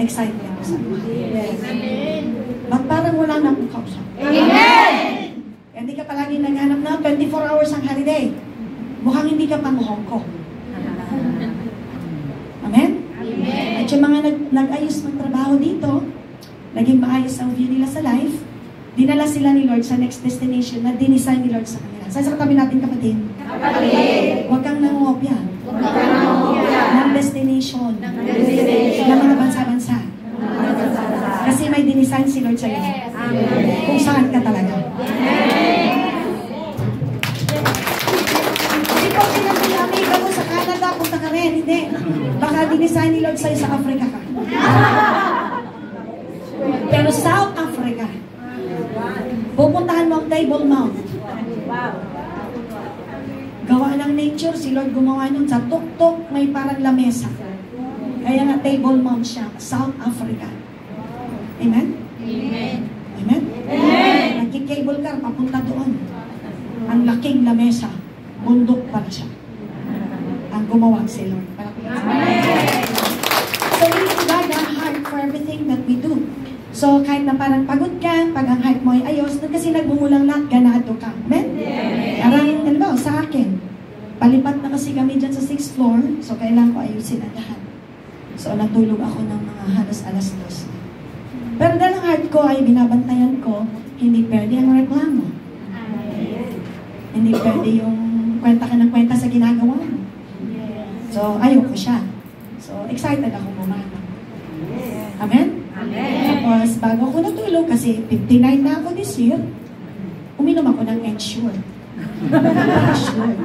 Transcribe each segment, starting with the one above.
excited ako sa buhay. Yes. Ba't parang wala na akong kausap? Amen! Hindi ka palagi naghanap na 24 hours ang holiday. Mukhang hindi ka pang Hong Kong. Amen? Amen! At yung mga nag-ayos magtrabaho dito, naging maayos ang view nila sa life, dinala sila ni Lord sa next destination na dinisign ni Lord sa kanila. Saan sa katabi natin, kapatid? Kapatid! Huwag kang nangopya Huwag kang nangopya ng destination ng destination ng mga bansa-bansa. Kasi may dinisign si Lord sa iyo. Amen! Kung saan ka talaga. Amen! Hindi po pinag-Amerika mo sa Canada, punta ka rin. Hindi. Baka dinisign ni Lord sa'yo sa Africa ka. Pero South Africa, pupuntahan mo ang Table Mount. Gawa ng nature, si Lord gumawa nun sa tuktok, may parang lamesa. Kaya nga Table Mount siya, South Africa. Amen? Amen! Amen? Amen! Nagki-cable car, papunta doon. Ang laking lamesa, bundok pala siya. Ang gumawa si Lord. Amen! So we need to guard our heart for everything that we do. So kahit na parang pagod ka, pag ang heart mo ay ayos, doon kasi nagmumulang lahat, ganado ka. Amen? Parang, ano ba, sa akin, palipat na kasi kami dyan sa 6th floor, so kailangan ko ayusin ang lahat. So natulog ako ng mga halos alas 2. Pero dahil ang heart ko ay binabantayan ko, hindi pwede ang reklamo. Hindi pwede yung kwenta ka ng kwenta sa ginagawa mo. So ayoko siya. So excited ako bumata. Amen? Amen! Tapos bago ako natulog, kasi 59 na ako this year, uminom ako ng Ensure. Ensure.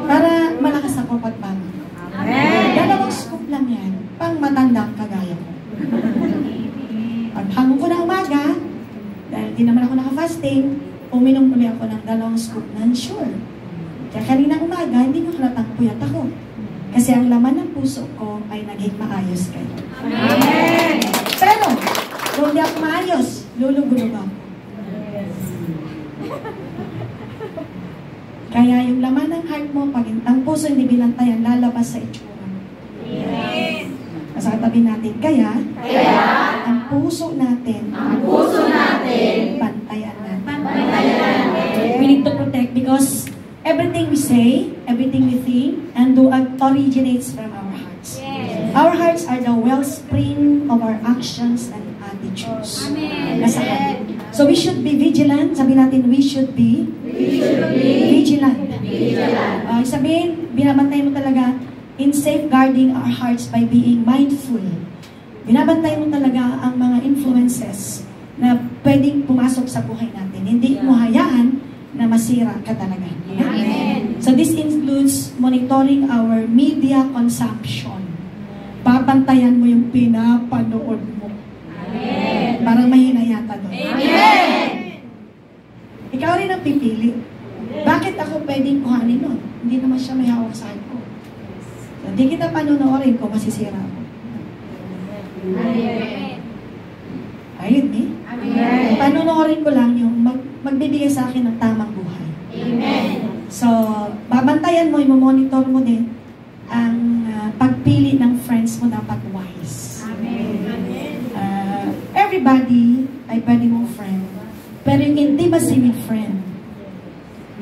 Para malakas ako pagbangon. Amen! 2 scoop lang yan, pang matandang kagaya ko. Paghangon ko na umaga, dahil di naman ako naka-fasting, uminom ulit ako ng 2 scoop na Ensure. Kaya kanina umaga, hindi nyo halatang puyat ako. Kasi ang laman ng puso ko ay naging maayos kayo. Amen! Pero, kung di ako maayos, lulugulog ako. Kaya yung laman ng heart mo, pag ang puso hindi binantayan, lalabas sa itsura. Amen! Sa katabi natin. Kaya, ang puso natin, bantayan natin. We need to protect because everything we say, everything we think, and do originates from our hearts. Yes. Our hearts are the wellspring of our actions and attitudes. Amen. Nasa atin. So we should be vigilant. Sabi natin, we should be vigilant. Sabihin, binabantay mo talaga in safeguarding our hearts by being mindful. Binabantay mo talaga ang mga influences na pwedeng pumasok sa buhay natin. Hindi mo hayaan na masira ka talaga. Amen. So this includes monitoring our media consumption. Papantayan mo yung pinapanood mo. Amen. Parang mahina yata doon. Amen. Ikaw rin ang pipili. Bakit ako pwedeng kuhanin nun? Hindi naman siya may hawak sa akin ko. So, hindi kita panonoorin kung masisira ako. Amen. Ayun eh. Amen. Panonoorin ko lang yung magbibigay sa akin ng tamang buhay. Amen. So, babantayan mo, i-monitor mo din ang pagpili ng friends mo dapat wise. Everybody ay pwede mong friend. Pero yung intimacy with friend,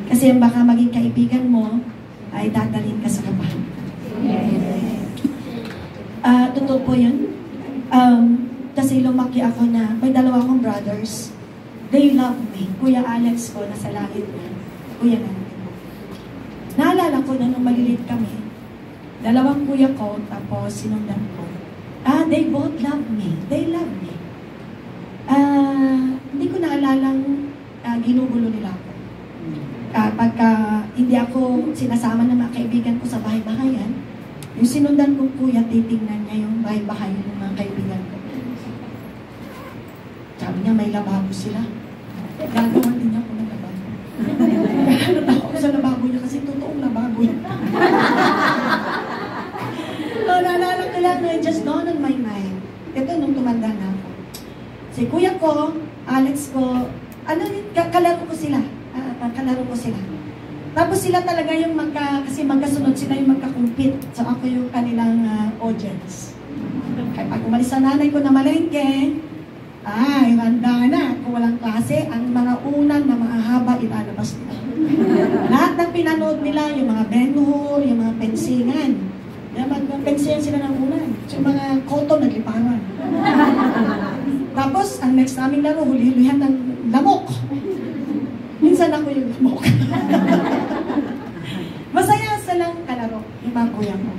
kasi yung baka maging kaibigan mo, ay dadalhin ka sa kabahan. Totoo po yun. Kasi lumaki ako na, may 2 akong brothers. They love me. Kuya Alex ko, nasa langit na. Kuya namin. Naalala ko na nung maliliit kami, 2 kuya ko, tapos sinundan ko. They both love me. They love me. Hindi ko naalalang ginugulo nila ako. Pagka hindi ako sinasama ng mga kaibigan ko sa bahay-bahayan, yung sinundan kong kuya, titingnan niya yung bahay-bahayan ng mga kaibigan ko. Sabi niya, may lababo sila. Gagawa din niya ako ng lababo. Kaya natawa ko sa lababo niya kasi totoong lababo yun. Naalala ko lang na just dawned on my mind. Ito nung tumanda na ako. Si kuya ko, Alex ko, kalaro ko sila. Kalaro ko sila. Tapos sila talaga yung kasi magkasunod sila yung magkakumpit. So ako yung kanilang audience. Ay, pag umalis sa nanay ko na malengke, ay, handa na. Kung walang klase, ang mga unang na mahahaba, ilalabas nila. Lahat ng pinanood nila, yung mga Ben-Hur, yung mga pensingan. Yung mga pensingan sila ng unan. Yung mga koto, nagliparan. Tapos, ang next naming laro, huli-hulihan ng lamok. Minsan ako yung lamok. Masaya silang kalaro, yung mga kuya ko.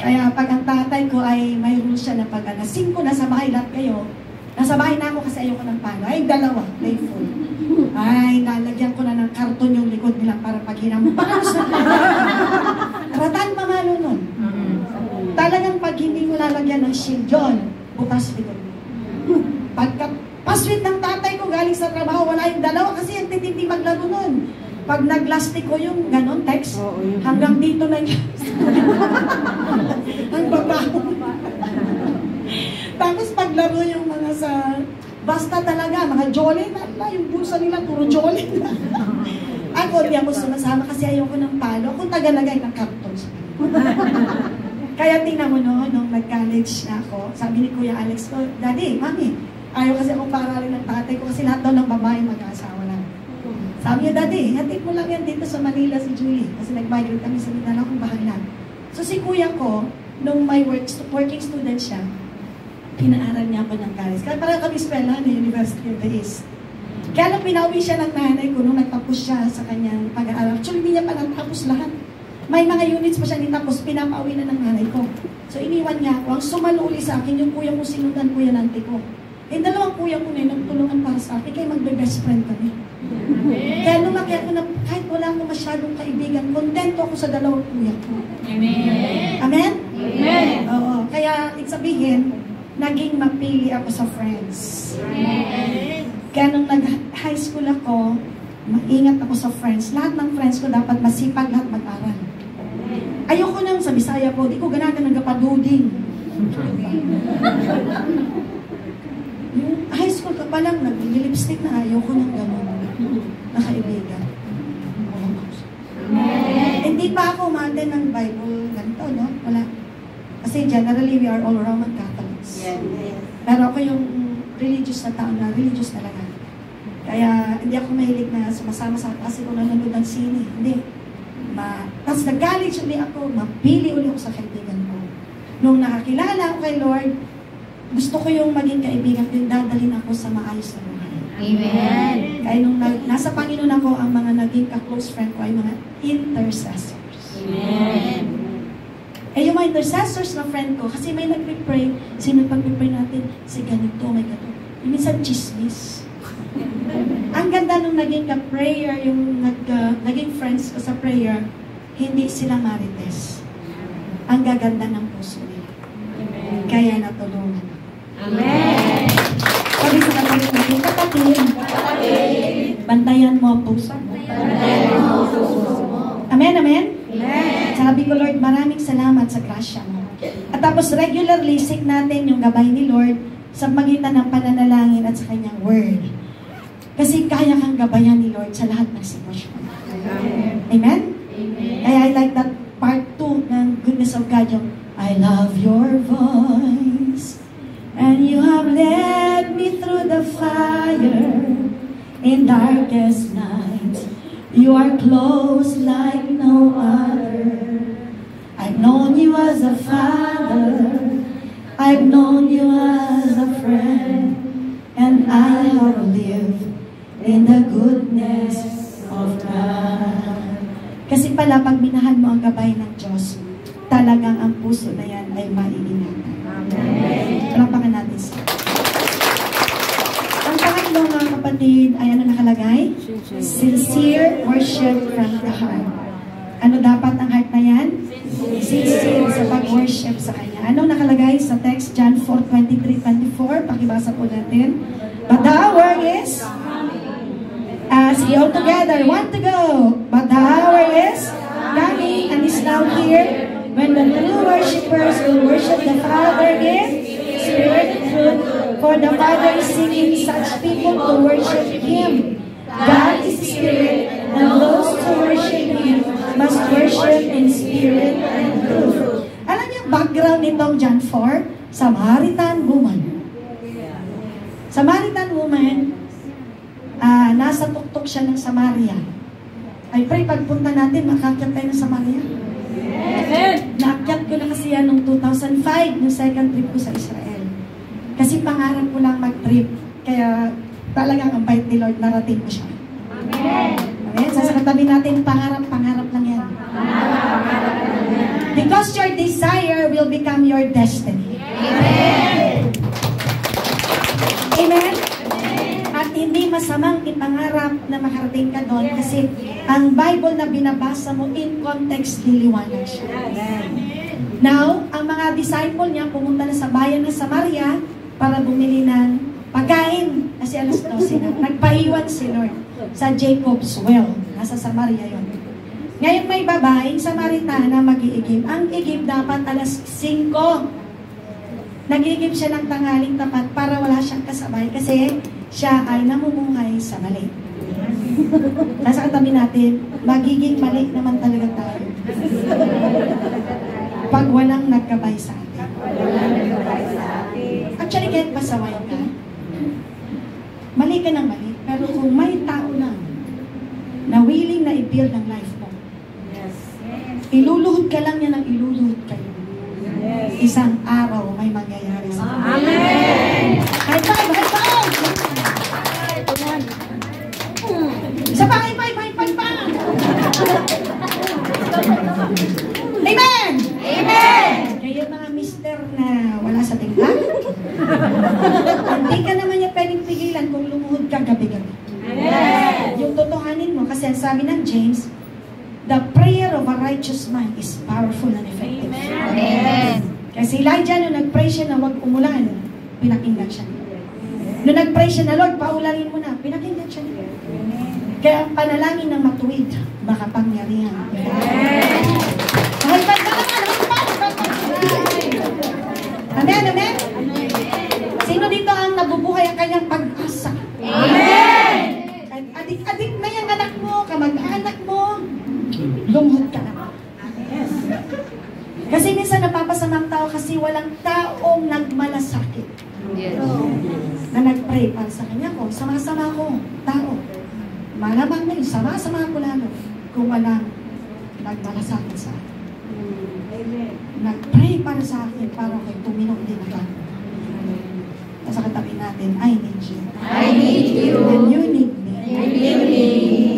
Kaya pag ang tatay ko ay may rules siya na pag alasing ko, nasa bahay lahat kayo, nasa bahay na ako kasi ayoko ng palo. Ay, dalawa, playful. Ay, lalagyan ko na ng karton yung likod nila para pag hinampas na ratan mamalo nun. Talagang pag hindi mo lalagyan ng shield yun, bukas likod mo. Pagka pasweet ng tatay ko galing sa trabaho, wala yung dalawa kasi ang titindi maglaro nun. Pag naglastik ko yung ganon text, hanggang dito na yung ang babaho. Tapos paglaro yung mga sa basta talaga, mga jolly na yung bulsa nila, puro jolly na. Ako, di ako sumasama kasi ayoko ng palo. Ako tagalagay ng karton. Kaya tingnan mo no, nung nag-college na ako, sabi ni Kuya Alex ko, Daddy, Mami, ayaw kasi akong paralin ng tatay ko kasi lahat daw ng babae mag-asawa lang. Sabi niya, Daddy, hatid mo lang yan dito sa Manila si Julie. Kasi nag-migrate kami sa Mindanao kung bahala. So si kuya ko, nung may working student siya, pinaaral niya ako ng college. Kaya parang kami eskwela na University of the East. Kaya lang pinauwi siya ng nanay ko nung nagtapos siya sa kanyang pag-aaral. Actually, hindi niya pa natapos lahat. May mga units pa siya nitapos, pinapauwi na ng nanay ko. So iniwan niya ako. Ang sumalo uli sa akin, yung kuya ko sinundan, kuya nanti ko. Eh, dalawang kuya ko na nagtulungan para sa akin, kaya magbe-best friend kami. Kaya lumaki ako na kahit wala akong masyadong kaibigan, kontento ako sa dalawang kuya ko. Amen. Amen? Amen. Oo. Kaya, sabihin, naging mapili ako sa friends. Amen. Kaya nung nag-high school ako, maingat ako sa friends. Lahat ng friends ko dapat masipag, lahat mag-aral. Ayoko nang sa Bisaya po, di ko ganagan ng kapaduding. Yung high school ka pa lang, nag-lipstick na ayoko nang gano'n. Nakaibigan. Hindi pa ako umate ng Bible ganito, no? Wala. Kasi generally, we are all Roman Catholics. Pero ako yung religious na tao na, religious talaga. Kaya hindi ako mahilig na sumasama sa kasi kung nanonood ng sine. Hindi. Tapos nag-college ulit ako, mapili ulit ako sa kaibigan ko. Nung nakakilala ako kay Lord, gusto ko yung maging kaibigan ko, yung dadalhin ako sa maayos na buhay. Amen. Kaya nung nasa Panginoon ako, ang mga naging ka-close friend ko ay mga intercessors. Amen. Eh yung mga intercessors na friend ko, kasi may nag-pray, sino pag-pray natin, si ganito, may ganito. Yung minsan chismis. Ang ganda nung naging ka-prayer, yung naging friends ko sa prayer, hindi sila marites. Ang gaganda ng puso nila. Amen. Kaya natulungan. Amen. Sabi sa kapatid natin, kapatid, bantayan mo ang puso mo. Amen, amen? Amen. Sabi ko, Lord, maraming salamat sa grasya mo. At tapos regularly, seek natin yung gabay ni Lord sa magitan ng pananalangin at sa kanyang word. Kasi kaya kang gabayan ni Lord sa lahat ng sitwasyon. Amen. Amen? Amen. Kaya I like that part 2 ng goodness of God, yung I love your voice and you have led me through the fire in darkest night. You are close like no other. I've known you as a father. I've known you as a friend. And I have lived in the goodness of God. Kasi pala, pag minahal mo ang gabay ng Diyos, talagang ang puso na yan ay maiingatan. Amen. Palampakan natin siya. Ang pangatlo, mga kapatid, ay ano nakalagay? Sincere worship from the heart. Ano dapat ang heart na yan? Sincere sa pag-worship sa Kanya. Ano nakalagay sa text? John 4:23-24. Pakibasa po natin. But the hour is... sige, all together. One to go. But the hour is coming and is now here when the true worshipers will worship the Father in spirit and truth. For the Father is seeking such people to worship Him. God is Spirit, and those who worship Him must worship in spirit and truth. Alam niyo, background nitong John 4, Samaritan siya ng Samaria. I pray pagpunta natin, makakyat tayo ng Samaria. Naakyat ko na kasi yan noong 2005, nung second trip ko sa Israel. Kasi pangarap ko lang mag-trip. Kaya talagang ang bait ni Lord, narating ko siya. Amen? Sasakatabi natin, pangarap lang yan. Because your desire will become your destiny. Amen? Amen? At hindi masamang ipangarap na makarating ka doon kasi ang Bible na binabasa mo in context, niliwanag siya. Now, ang mga disciple niya pumunta na sa bayan ng Samaria para bumili ng pagkain. Kasi alas 12 na. Nagpaiwan si Lord sa Jacob's Well. Nasa Samaria yon. Ngayon may babaeng Samaritana mag-iigib. Ang igib dapat alas 5. Nag-iigib siya ng tanghaling tapat para wala siyang kasabay kasi siya ay namumuhay sa mali. Nasa katabi natin, magiging mali naman talaga tayo. Pag walang nagkabay sa atin. Actually, kahit pasaway ka, mali ka ng mali, pero kung may tao lang na willing na i-build ang life mo, iluluhod ka lang niya ng iluluhod kayo. Isang araw may mangyayari sa atin. Amen! High five! High five! Isa pa! High five! High five pa! Amen! Amen! Kayo mga mister na wala sa tingnan, hindi ka naman niya pwedeng pigilan kung lumuhod ka gabi-gabi. Amen! Yung totohanin mo, kasi ang sabi ng James, the prayer of a righteous man is powerful and effective. Amen! Kasi Elijah, nung nag-pray siya na huwag umulan, pinakinggan siya. Nung nag-pray siya na, Lord, paulanin mo na, pinakinggan siya. Kaya ang panalangin ng matuwid, makapangyarihan. High five ka naman! Amen, amen? Sino dito ang nabubuhay ang kanyang pag-asa? Amen! Adik-adik na yung anak mo, kamag-anak mo, lumuhod ka na. Kasi minsan napapasamang tao kasi walang taong nagmalasakit. Yes. Na nag-pray para sa kanya ko, sama-sama ko, tao. Malamang na yun, sama-sama ko lalo kung walang nagmalasakit sa akin. Nag-pray para sa akin para kay tuminog din ako. Nasa katabi natin, I need you. I need you. And you need me. And you need me.